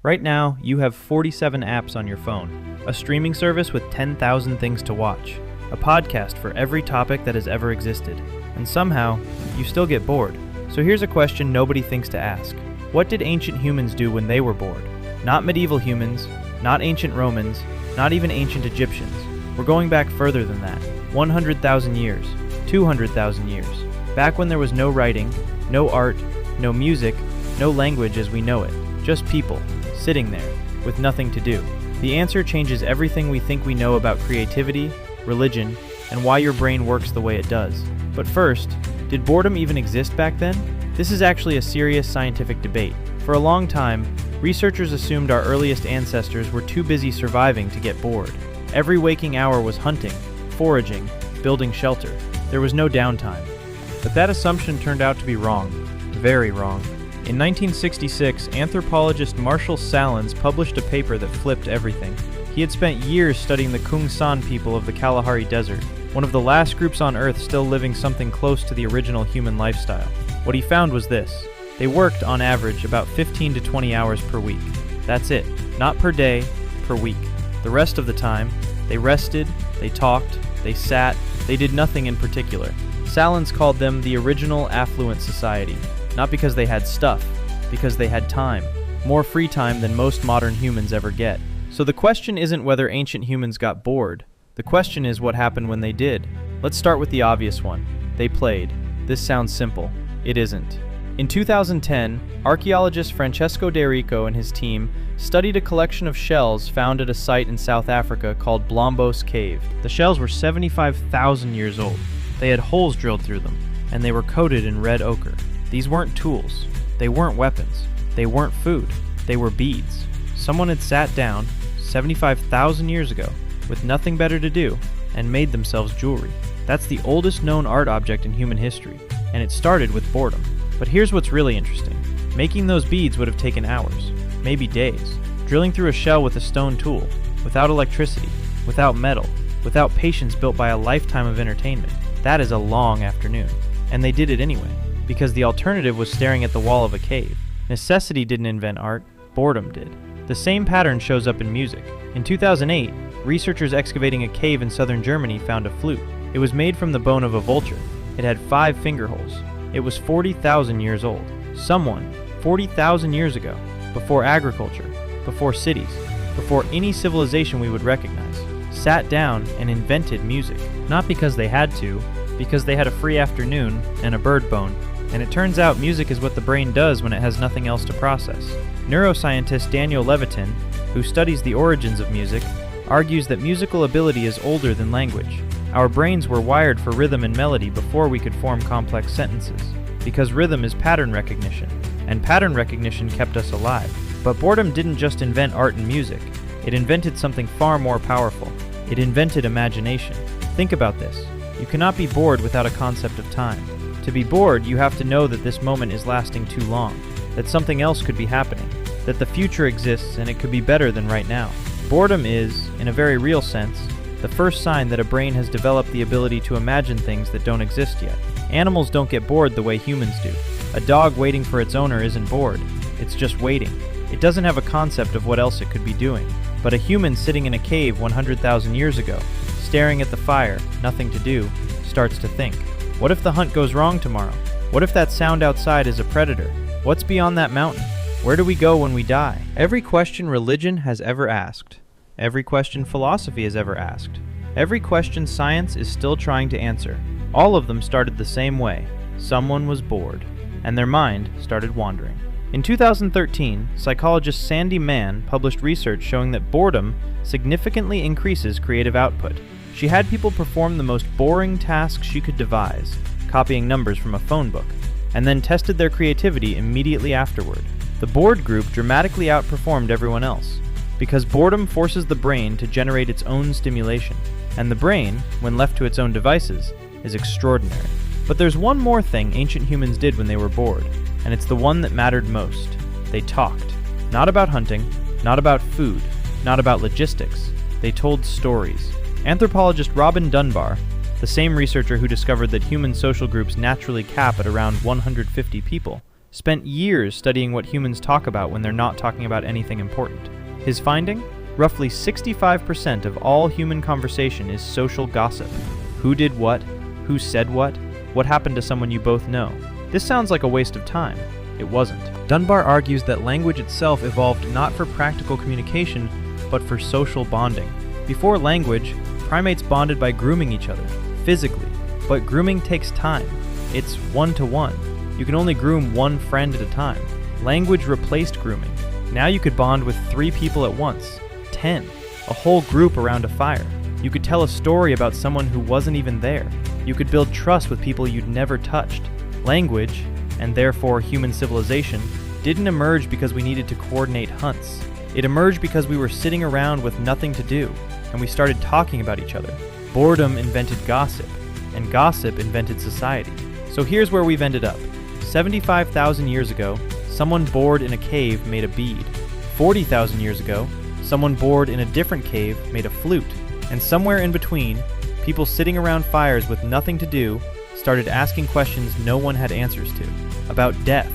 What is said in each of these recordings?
Right now, you have 47 apps on your phone, a streaming service with 10,000 things to watch, a podcast for every topic that has ever existed, and somehow, you still get bored. So here's a question nobody thinks to ask. What did ancient humans do when they were bored? Not medieval humans, not ancient Romans, not even ancient Egyptians. We're going back further than that. 100,000 years, 200,000 years. Back when there was no writing, no art, no music, no language as we know it. Just people, sitting there, with nothing to do. The answer changes everything we think we know about creativity, religion, and why your brain works the way it does. But first, did boredom even exist back then? This is actually a serious scientific debate. For a long time, researchers assumed our earliest ancestors were too busy surviving to get bored. Every waking hour was hunting, foraging, building shelter. There was no downtime. But that assumption turned out to be wrong. Very wrong. In 1966, anthropologist Marshall Sahlins published a paper that flipped everything. He had spent years studying the Kung San people of the Kalahari Desert, one of the last groups on Earth still living something close to the original human lifestyle. What he found was this. They worked, on average, about 15 to 20 hours per week. That's it. Not per day, per week. The rest of the time, they rested, they talked, they sat, they did nothing in particular. Sahlins called them the original affluent society. Not because they had stuff, because they had time. More free time than most modern humans ever get. So the question isn't whether ancient humans got bored. The question is what happened when they did. Let's start with the obvious one. They played. This sounds simple. It isn't. In 2010, archaeologist Francesco De Rico and his team studied a collection of shells found at a site in South Africa called Blombos Cave. The shells were 75,000 years old. They had holes drilled through them, and they were coated in red ochre. These weren't tools. They weren't weapons. They weren't food. They were beads. Someone had sat down 75,000 years ago with nothing better to do and made themselves jewelry. That's the oldest known art object in human history, and it started with boredom. But here's what's really interesting. Making those beads would have taken hours, maybe days. Drilling through a shell with a stone tool, without electricity, without metal, without patience built by a lifetime of entertainment. That is a long afternoon. And they did it anyway. Because the alternative was staring at the wall of a cave. Necessity didn't invent art, boredom did. The same pattern shows up in music. In 2008, researchers excavating a cave in southern Germany found a flute. It was made from the bone of a vulture. It had 5 finger holes. It was 40,000 years old. Someone, 40,000 years ago, before agriculture, before cities, before any civilization we would recognize, sat down and invented music. Not because they had to, because they had a free afternoon and a bird bone. And it turns out music is what the brain does when it has nothing else to process. Neuroscientist Daniel Levitin, who studies the origins of music, argues that musical ability is older than language. Our brains were wired for rhythm and melody before we could form complex sentences, because rhythm is pattern recognition, and pattern recognition kept us alive. But boredom didn't just invent art and music. It invented something far more powerful. It invented imagination. Think about this. You cannot be bored without a concept of time. To be bored, you have to know that this moment is lasting too long, that something else could be happening, that the future exists and it could be better than right now. Boredom is, in a very real sense, the first sign that a brain has developed the ability to imagine things that don't exist yet. Animals don't get bored the way humans do. A dog waiting for its owner isn't bored, it's just waiting. It doesn't have a concept of what else it could be doing. But a human sitting in a cave 100,000 years ago, staring at the fire, nothing to do, starts to think. What if the hunt goes wrong tomorrow? What if that sound outside is a predator? What's beyond that mountain? Where do we go when we die? Every question religion has ever asked. Every question philosophy has ever asked. Every question science is still trying to answer. All of them started the same way. Someone was bored, and their mind started wandering. In 2013, psychologist Sandy Mann published research showing that boredom significantly increases creative output. She had people perform the most boring tasks she could devise, copying numbers from a phone book, and then tested their creativity immediately afterward. The bored group dramatically outperformed everyone else, because boredom forces the brain to generate its own stimulation, and the brain, when left to its own devices, is extraordinary. But there's one more thing ancient humans did when they were bored, and it's the one that mattered most. They talked. Not about hunting, not about food, not about logistics. They told stories. Anthropologist Robin Dunbar, the same researcher who discovered that human social groups naturally cap at around 150 people, spent years studying what humans talk about when they're not talking about anything important. His finding? Roughly 65% of all human conversation is social gossip. Who did what? Who said what? What happened to someone you both know? This sounds like a waste of time. It wasn't. Dunbar argues that language itself evolved not for practical communication, but for social bonding. Before language, primates bonded by grooming each other, physically. But grooming takes time. It's one-to-one. You can only groom one friend at a time. Language replaced grooming. Now you could bond with 3 people at once, 10, a whole group around a fire. You could tell a story about someone who wasn't even there. You could build trust with people you'd never touched. Language, and therefore human civilization, didn't emerge because we needed to coordinate hunts. It emerged because we were sitting around with nothing to do, and we started talking about each other. Boredom invented gossip, and gossip invented society. So here's where we've ended up. 75,000 years ago, someone bored in a cave made a bead. 40,000 years ago, someone bored in a different cave made a flute. And somewhere in between, people sitting around fires with nothing to do started asking questions no one had answers to. About death,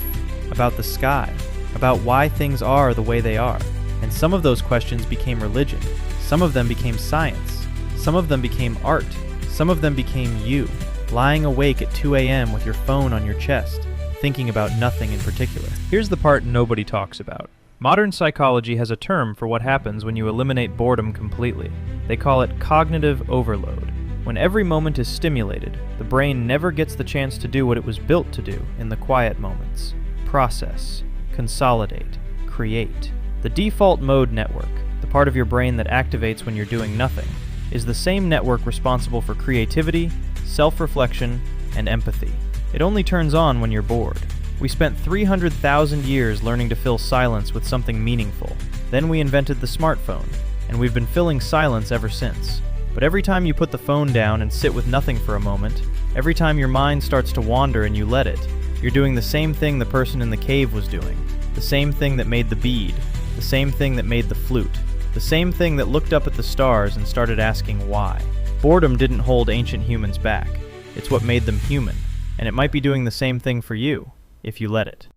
about the sky, about why things are the way they are. And some of those questions became religion. Some of them became science. Some of them became art. Some of them became you, lying awake at 2 a.m. with your phone on your chest, thinking about nothing in particular. Here's the part nobody talks about. Modern psychology has a term for what happens when you eliminate boredom completely. They call it cognitive overload. When every moment is stimulated, the brain never gets the chance to do what it was built to do in the quiet moments. Process, consolidate, create. The default mode network, the part of your brain that activates when you're doing nothing, is the same network responsible for creativity, self-reflection, and empathy. It only turns on when you're bored. We spent 300,000 years learning to fill silence with something meaningful. Then we invented the smartphone, and we've been filling silence ever since. But every time you put the phone down and sit with nothing for a moment, every time your mind starts to wander and you let it, you're doing the same thing the person in the cave was doing, the same thing that made the bead, the same thing that made the flute, the same thing that looked up at the stars and started asking why. Boredom didn't hold ancient humans back. It's what made them human, and it might be doing the same thing for you, if you let it.